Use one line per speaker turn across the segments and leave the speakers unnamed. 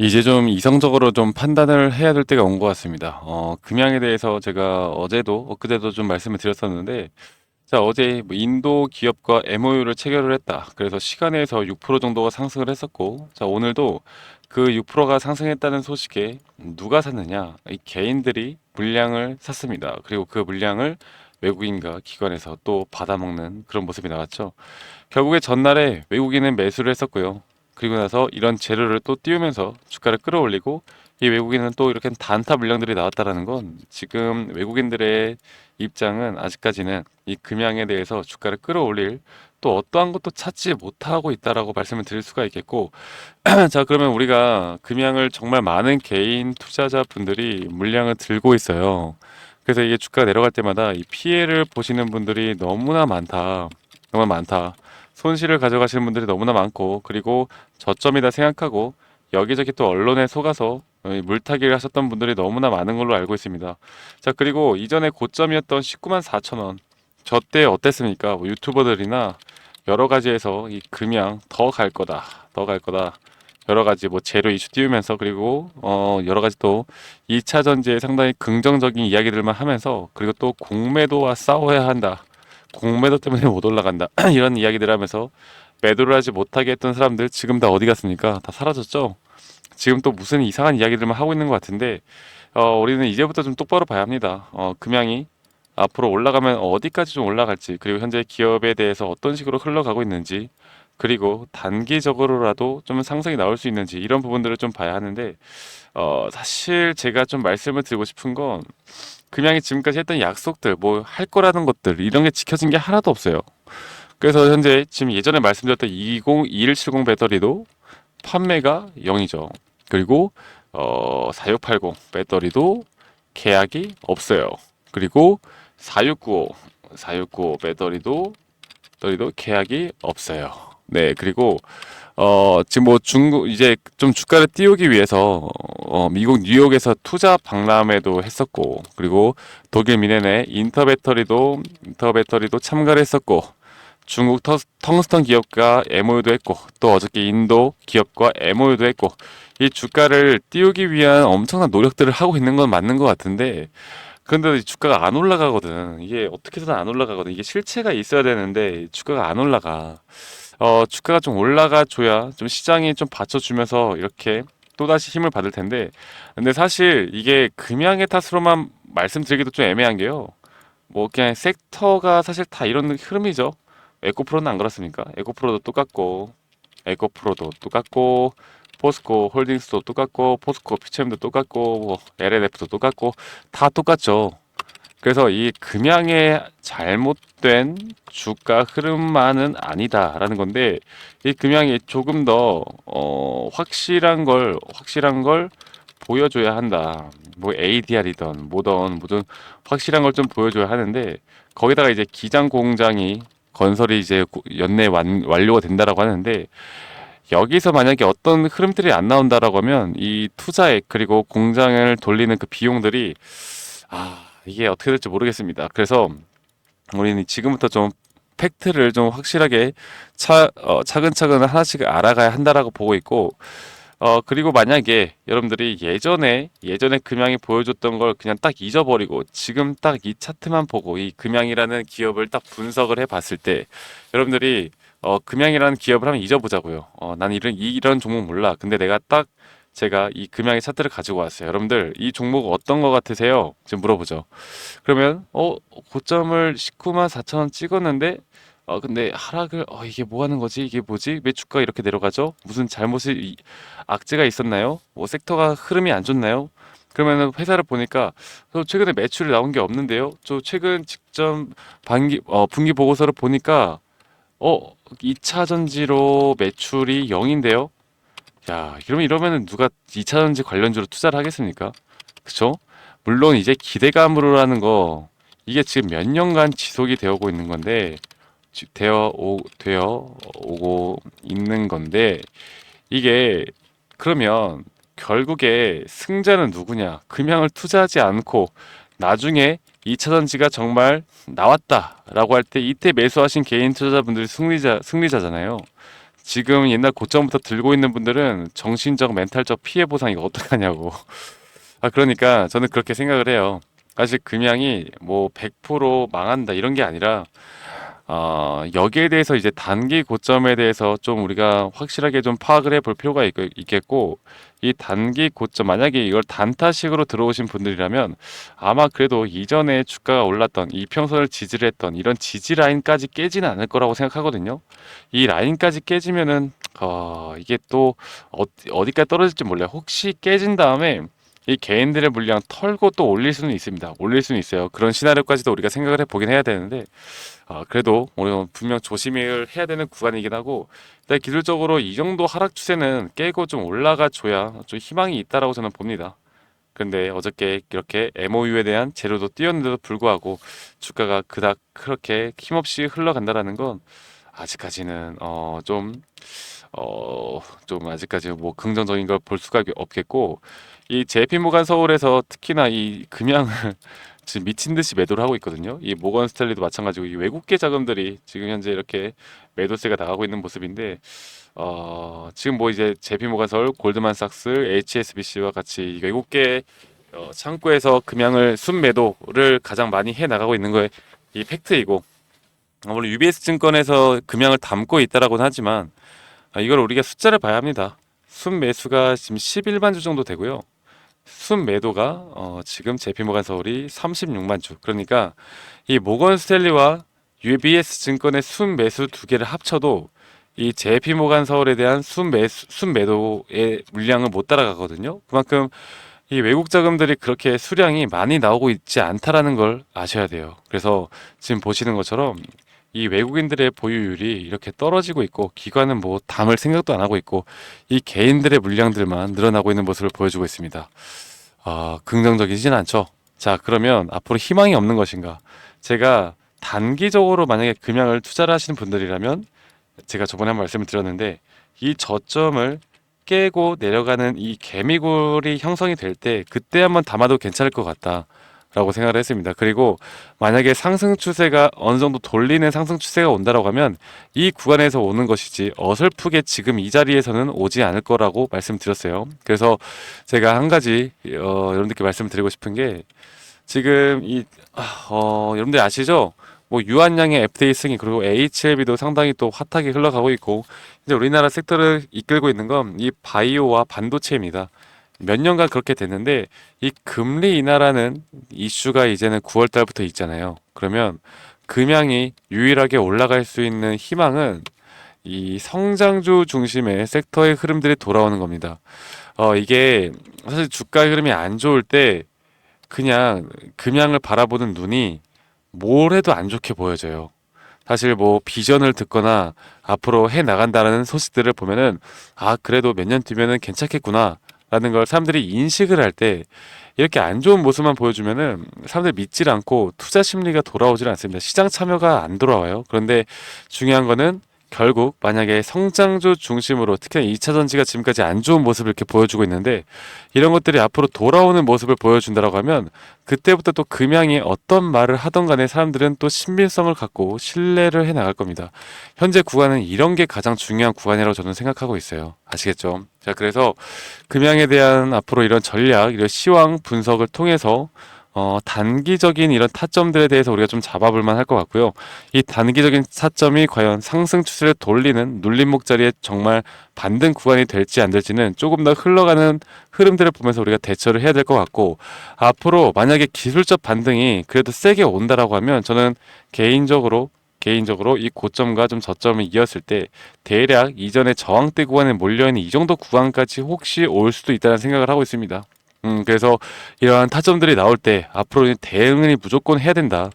이제 좀 이성적으로 좀 판단을 해야 될 때가 온 것 같습니다. 금양에 대해서 제가 어제도 엊그제도 좀 말씀을 드렸었는데, 자, 어제 뭐 인도 기업과 MOU를 체결을 했다. 그래서 시간에서 6% 정도가 상승을 했었고, 자, 오늘도 그 6%가 상승했다는 소식에 누가 샀느냐? 이 개인들이 물량을 샀습니다. 그리고 그 물량을 외국인과 기관에서 또 받아먹는 그런 모습이 나왔죠. 결국에 전날에 외국인은 매수를 했었고요. 그리고 나서 이런 재료를 또 띄우면서 주가를 끌어올리고, 이 외국인은 또 이렇게 단타 물량들이 나왔다라는 건 지금 외국인들의 입장은 아직까지는 이 금양에 대해서 주가를 끌어올릴 또 어떠한 것도 찾지 못하고 있다라고 말씀을 드릴 수가 있겠고, 자, 그러면 우리가 금양을 정말 많은 개인 투자자분들이 물량을 들고 있어요. 그래서 이게 주가가 내려갈 때마다 이 피해를 보시는 분들이 너무나 많다. 정말 많다. 손실을 가져가시는 분들이 너무나 많고, 그리고 저점이다 생각하고 여기저기 또 언론에 속아서 물타기를 하셨던 분들이 너무나 많은 걸로 알고 있습니다. 자, 그리고 이전에 고점이었던 19만 4천 원. 저 때 어땠습니까? 뭐 유튜버들이나 여러 가지에서 이 금양 더 갈 거다. 더 갈 거다. 여러 가지 뭐 재료 이슈 띄우면서, 그리고 여러 가지 또 2차 전지에 상당히 긍정적인 이야기들만 하면서, 그리고 또 공매도와 싸워야 한다. 공매도 때문에 못 올라간다. 이런 이야기들 하면서 매도를 하지 못하게 했던 사람들 지금 다 어디 갔습니까? 다 사라졌죠? 지금 또 무슨 이상한 이야기들만 하고 있는 것 같은데, 우리는 이제부터 좀 똑바로 봐야 합니다. 금양이 앞으로 올라가면 어디까지 좀 올라갈지, 그리고 현재 기업에 대해서 어떤 식으로 흘러가고 있는지, 그리고 단기적으로라도 좀 상승이 나올 수 있는지, 이런 부분들을 좀 봐야 하는데, 사실 제가 좀 말씀을 드리고 싶은 건, 금양이 지금까지 했던 약속들, 뭐 할 거라는 것들, 이런 게 지켜진 게 하나도 없어요. 그래서 현재 지금 예전에 말씀드렸던 2170 배터리도 판매가 0이죠. 그리고 4680 배터리도 계약이 없어요. 그리고 4695 배터리도 계약이 없어요. 네, 그리고 지금 뭐 중국 이제 좀 주가를 띄우기 위해서 미국 뉴욕에서 투자 박람회도 했었고, 그리고 독일 미네의 인터 배터리도 참가를 했었고, 중국 텅스턴 기업과 MOU도 했고, 또 어저께 인도 기업과 MOU도 했고, 이 주가를 띄우기 위한 엄청난 노력들을 하고 있는 건 맞는 것 같은데, 그런데 이 주가가 안 올라가거든. 이게 어떻게 해서든 안 올라가거든. 이게 실체가 있어야 되는데 주가가 안 올라가. 주가가 좀 올라가 줘야 좀 시장이 좀 받쳐주면서 이렇게 또다시 힘을 받을 텐데, 근데 사실 이게 금양의 탓으로만 말씀드리기도 좀 애매한 게요. 뭐 그냥 섹터가 사실 다 이런 흐름이죠. 에코프로는 안 그렇습니까? 에코프로도 똑같고, 포스코 홀딩스도 똑같고, 포스코 피처엠도 똑같고, 뭐 LNF도 똑같고, 다 똑같죠. 그래서 이 금양의 잘못된 주가 흐름만은 아니다라는 건데, 이 금양이 조금 더 확실한 걸 보여줘야 한다. 뭐 ADR이든 뭐든 확실한 걸 좀 보여줘야 하는데, 거기다가 이제 기장 공장이 건설이 이제 연내 완료가 된다라고 하는데, 여기서 만약에 어떤 흐름들이 안 나온다라고 하면 이 투자액 그리고 공장을 돌리는 그 비용들이, 이게 어떻게 될지 모르겠습니다. 그래서 우리는 지금부터 좀 팩트를 좀 확실하게 차근차근 하나씩 알아가야 한다라고 보고 있고, 그리고 만약에 여러분들이 예전에 금양이 보여줬던 걸 그냥 딱 잊어버리고 지금 딱 이 차트만 보고 이 금양이라는 기업을 딱 분석을 해 봤을 때, 여러분들이 금양이라는 기업을 한번 잊어보자고요. 난 이런 종목 몰라. 근데 제가 이 금양의 차트를 가지고 왔어요. 여러분들 이 종목 어떤 거 같으세요? 지금 물어보죠. 그러면 고점을 19만 4천 원 찍었는데, 근데 하락을, 이게 뭐 하는 거지? 이게 뭐지? 왜 주가가 이렇게 내려가죠? 무슨 악재가 있었나요? 뭐 섹터가 흐름이 안 좋나요? 그러면은 회사를 보니까 저 최근에 매출이 나온 게 없는데요. 저 최근 직전 분기 보고서를 보니까 2차 전지로 매출이 0인데요. 야, 이러면은 누가 2차 전지 관련주로 투자를 하겠습니까? 그쵸? 물론 이제 기대감으로라는 거, 이게 지금 몇 년간 지속이 되어 오고 있는 건데, 되어 오고 있는 건데, 이게 그러면 결국에 승자는 누구냐? 금양을 투자하지 않고 나중에 2차 전지가 정말 나왔다라고 할 때 이때 매수하신 개인 투자자분들이 승리자잖아요. 지금 옛날 고점부터 들고 있는 분들은 정신적, 멘탈적 피해 보상 이거 어떡하냐고. 그러니까 저는 그렇게 생각을 해요. 사실 금양이 뭐 100% 망한다 이런 게 아니라 여기에 대해서 이제 단기 고점에 대해서 좀 우리가 확실하게 좀 파악을 해볼 필요가 있겠고, 이 단기 고점, 만약에 이걸 단타식으로 들어오신 분들이라면 아마 그래도 이전에 주가가 올랐던 이평선을 지지를 했던 이런 지지 라인까지 깨지는 않을 거라고 생각하거든요. 이 라인까지 깨지면은, 이게 또 어디까지 떨어질지 몰라요. 혹시 깨진 다음에 이 개인들의 물량 털고 또 올릴 수는 있습니다. 올릴 수는 있어요. 그런 시나리오까지도 우리가 생각을 해보긴 해야 되는데, 그래도 우리는 분명 조심을 해야 되는 구간이긴 하고, 일단 기술적으로 이 정도 하락 추세는 깨고 좀 올라가 줘야 좀 희망이 있다라고 저는 봅니다. 근데 어저께 이렇게 MOU에 대한 재료도 띄었는데도 불구하고 주가가 그닥 그렇게 힘없이 흘러간다라는 건 아직까지는 좀 아직까지 뭐 긍정적인 걸 볼 수가 없겠고, 이 JP모간 서울에서 특히나 이 금양을 지금 미친 듯이 매도를 하고 있거든요. 이 모건 스탠리도 마찬가지고 이 외국계 자금들이 지금 현재 이렇게 매도세가 나가고 있는 모습인데, 지금 뭐 이제 JP모간 서울, 골드만삭스, HSBC와 같이 이 외국계 창구에서 금양을 순매도를 가장 많이 해 나가고 있는 거에 이 팩트이고, 물론 UBS 증권에서 금양을 담고 있다라고는 하지만 이걸 우리가 숫자를 봐야 합니다. 순매수가 지금 11만 주 정도 되고요. 순매도가 지금 JP모간 서울이 36만 주. 그러니까 이 모건 스탠리와 UBS 증권의 순매수 두 개를 합쳐도 이 JP모간 서울에 대한 순매도의 물량을 못 따라가거든요. 그만큼 이 외국 자금들이 그렇게 수량이 많이 나오고 있지 않다라는 걸 아셔야 돼요. 그래서 지금 보시는 것처럼 이 외국인들의 보유율이 이렇게 떨어지고 있고, 기관은 뭐 담을 생각도 안 하고 있고, 이 개인들의 물량들만 늘어나고 있는 모습을 보여주고 있습니다. 긍정적이진 않죠. 자, 그러면 앞으로 희망이 없는 것인가? 제가 단기적으로 만약에 금양을 투자를 하시는 분들이라면, 제가 저번에 한 말씀을 드렸는데, 이 저점을 깨고 내려가는 이 개미굴이 형성이 될 때 그때 한번 담아도 괜찮을 것 같다 라고 생각을 했습니다. 그리고 만약에 상승 추세가 어느 정도 돌리는 상승 추세가 온다라고 하면 이 구간에서 오는 것이지 어설프게 지금 이 자리에서는 오지 않을 거라고 말씀드렸어요. 그래서 제가 한 가지 여러분들께 말씀드리고 싶은 게, 지금 여러분들 아시죠? 뭐 유한양의 FTA 승인, 그리고 HLB도 상당히 또 핫하게 흘러가고 있고, 이제 우리나라 섹터를 이끌고 있는 건 이 바이오와 반도체입니다. 몇 년간 그렇게 됐는데 이 금리 인하라는 이슈가 이제는 9월 달부터 있잖아요. 그러면 금양이 유일하게 올라갈 수 있는 희망은 이 성장주 중심의 섹터의 흐름들이 돌아오는 겁니다. 이게 사실 주가의 흐름이 안 좋을 때 그냥 금양을 바라보는 눈이 뭘 해도 안 좋게 보여져요. 사실 뭐 비전을 듣거나 앞으로 해 나간다는 소식들을 보면은 그래도 몇 년 뒤면은 괜찮겠구나 라는 걸 사람들이 인식을 할 때 이렇게 안 좋은 모습만 보여주면은 사람들이 믿질 않고 투자 심리가 돌아오질 않습니다. 시장 참여가 안 돌아와요. 그런데 중요한 거는 결국 만약에 성장주 중심으로 특히 2차 전지가 지금까지 안 좋은 모습을 이렇게 보여주고 있는데, 이런 것들이 앞으로 돌아오는 모습을 보여준다라고 하면 그때부터 또 금양이 어떤 말을 하던 간에 사람들은 또 신빙성을 갖고 신뢰를 해 나갈 겁니다. 현재 구간은 이런 게 가장 중요한 구간이라고 저는 생각하고 있어요. 아시겠죠? 자, 그래서 금양에 대한 앞으로 이런 전략, 이런 시황 분석을 통해서 단기적인 이런 타점들에 대해서 우리가 좀 잡아볼 만할 것 같고요. 이 단기적인 타점이 과연 상승 추세를 돌리는 눌림목 자리에 정말 반등 구간이 될지 안 될지는 조금 더 흘러가는 흐름들을 보면서 우리가 대처를 해야 될 것 같고, 앞으로 만약에 기술적 반등이 그래도 세게 온다라고 하면 저는 개인적으로 이 고점과 좀 저점을 이었을 때 대략 이전에 저항대 구간에 몰려있는 이 정도 구간까지 혹시 올 수도 있다는 생각을 하고 있습니다. 그래서 이러한 타점들이 나올 때 앞으로 대응을 무조건 해야 된다.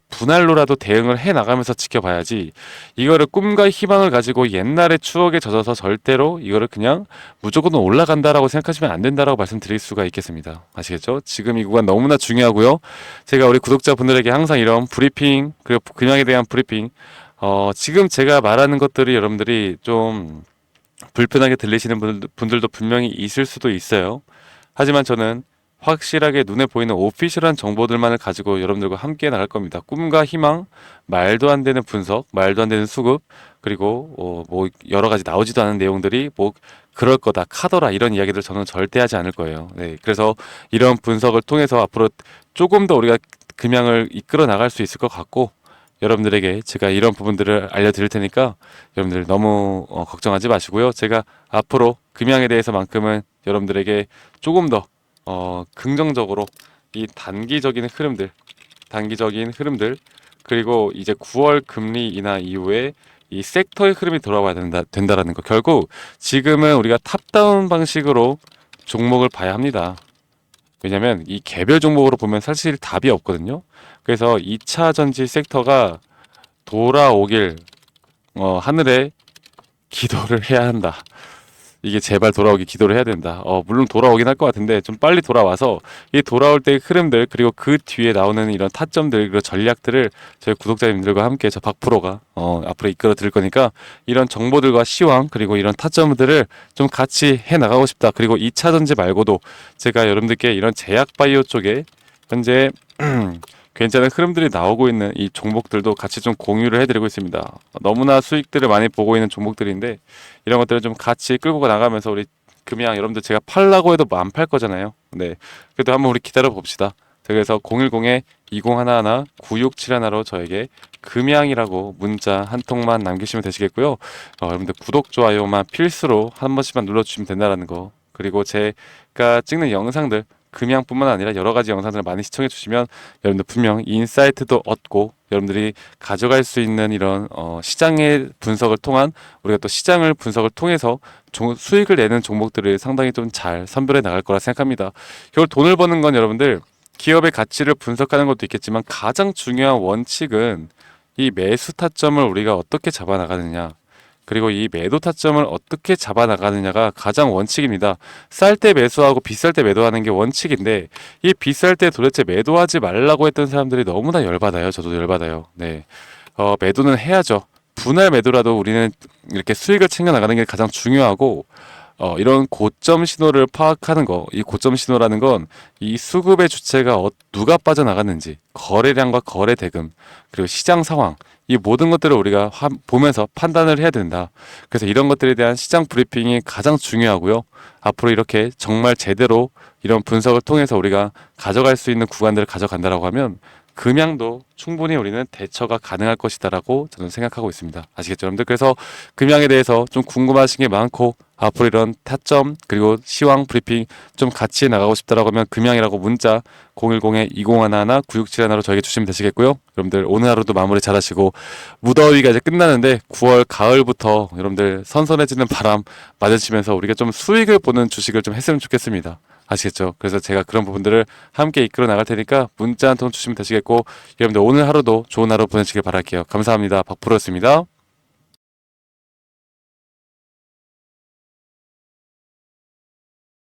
분할로라도 대응을 해 나가면서 지켜봐야지, 이거를 꿈과 희망을 가지고 옛날의 추억에 젖어서 절대로 이거를 그냥 무조건 올라간다라고 생각하시면 안 된다라고 말씀드릴 수가 있겠습니다. 아시겠죠? 지금 이 구간 너무나 중요하고요. 제가 우리 구독자분들에게 항상 이런 브리핑, 그리고 근황에 대한 브리핑, 지금 제가 말하는 것들이 여러분들이 좀 불편하게 들리시는 분들도 분명히 있을 수도 있어요. 하지만 저는 확실하게 눈에 보이는 오피셜한 정보들만을 가지고 여러분들과 함께 나갈 겁니다. 꿈과 희망, 말도 안 되는 분석, 말도 안 되는 수급, 그리고 뭐 여러 가지 나오지도 않은 내용들이 뭐 그럴 거다, 카더라 이런 이야기들 저는 절대 하지 않을 거예요. 네, 그래서 이런 분석을 통해서 앞으로 조금 더 우리가 금양을 이끌어 나갈 수 있을 것 같고, 여러분들에게 제가 이런 부분들을 알려드릴 테니까 여러분들 너무 걱정하지 마시고요. 제가 앞으로 금양에 대해서만큼은 여러분들에게 조금 더 긍정적으로 이 단기적인 흐름들, 그리고 이제 9월 금리 인하 이후에 이 섹터의 흐름이 돌아와야 된다라는 거. 결국 지금은 우리가 탑다운 방식으로 종목을 봐야 합니다. 왜냐면 이 개별 종목으로 보면 사실 답이 없거든요. 그래서 2차 전지 섹터가 돌아오길 하늘에 기도를 해야 한다. 이게 제발 돌아오기 기도를 해야 된다. 물론 돌아오긴 할 것 같은데 좀 빨리 돌아와서 이 돌아올 때의 흐름들, 그리고 그 뒤에 나오는 이런 타점들, 그리고 전략들을 저희 구독자님들과 함께 저 박프로가 앞으로 이끌어 드릴 거니까 이런 정보들과 시황, 그리고 이런 타점들을 좀 같이 해 나가고 싶다. 그리고 2차 전지 말고도 제가 여러분들께 이런 제약 바이오 쪽에 현재 괜찮은 흐름들이 나오고 있는 이 종목들도 같이 좀 공유를 해드리고 있습니다. 너무나 수익들을 많이 보고 있는 종목들인데 이런 것들을 좀 같이 끌고 나가면서 우리 금양 여러분들 제가 팔라고 해도 안 팔 거잖아요. 네, 그래도 한번 우리 기다려 봅시다. 그래서 010-2011-9671로 저에게 금양이라고 문자 한 통만 남기시면 되시겠고요. 여러분들 구독, 좋아요만 필수로 한 번씩만 눌러주시면 된다는 거. 그리고 제가 찍는 영상들 금양뿐만 아니라 여러 가지 영상들을 많이 시청해 주시면 여러분들 분명 인사이트도 얻고 여러분들이 가져갈 수 있는 이런 시장의 분석을 통한, 우리가 또 시장을 분석을 통해서 수익을 내는 종목들을 상당히 좀 잘 선별해 나갈 거라 생각합니다. 결국 돈을 버는 건 여러분들 기업의 가치를 분석하는 것도 있겠지만 가장 중요한 원칙은 이 매수 타점을 우리가 어떻게 잡아 나가느냐, 그리고 이 매도 타점을 어떻게 잡아 나가느냐가 가장 원칙입니다. 쌀 때 매수하고 비쌀 때 매도하는 게 원칙인데, 이 비쌀 때 도대체 매도하지 말라고 했던 사람들이 너무나 열받아요. 저도 열받아요. 네, 매도는 해야죠. 분할 매도라도 우리는 이렇게 수익을 챙겨 나가는 게 가장 중요하고, 이런 고점 신호를 파악하는 거, 이 고점 신호라는 건 이 수급의 주체가 누가 빠져나갔는지, 거래량과 거래 대금, 그리고 시장 상황, 이 모든 것들을 우리가 보면서 판단을 해야 된다. 그래서 이런 것들에 대한 시장 브리핑이 가장 중요하고요. 앞으로 이렇게 정말 제대로 이런 분석을 통해서 우리가 가져갈 수 있는 구간들을 가져간다라고 하면 금양도 충분히 우리는 대처가 가능할 것이다라고 저는 생각하고 있습니다. 아시겠죠, 여러분들? 그래서 금양에 대해서 좀 궁금하신 게 많고 앞으로 이런 타점, 그리고 시황 브리핑 좀 같이 나가고 싶다라고 하면 금양이라고 문자 010-2011-9671로 저에게 주시면 되시겠고요. 여러분들 오늘 하루도 마무리 잘하시고, 무더위가 이제 끝나는데 9월 가을부터 여러분들 선선해지는 바람 맞으시면서 우리가 좀 수익을 보는 주식을 좀 했으면 좋겠습니다. 아시겠죠? 그래서 제가 그런 부분들을 함께 이끌어 나갈 테니까 문자 한 통 주시면 되시겠고, 여러분들 오늘 하루도 좋은 하루 보내시길 바랄게요. 감사합니다. 박프로였습니다.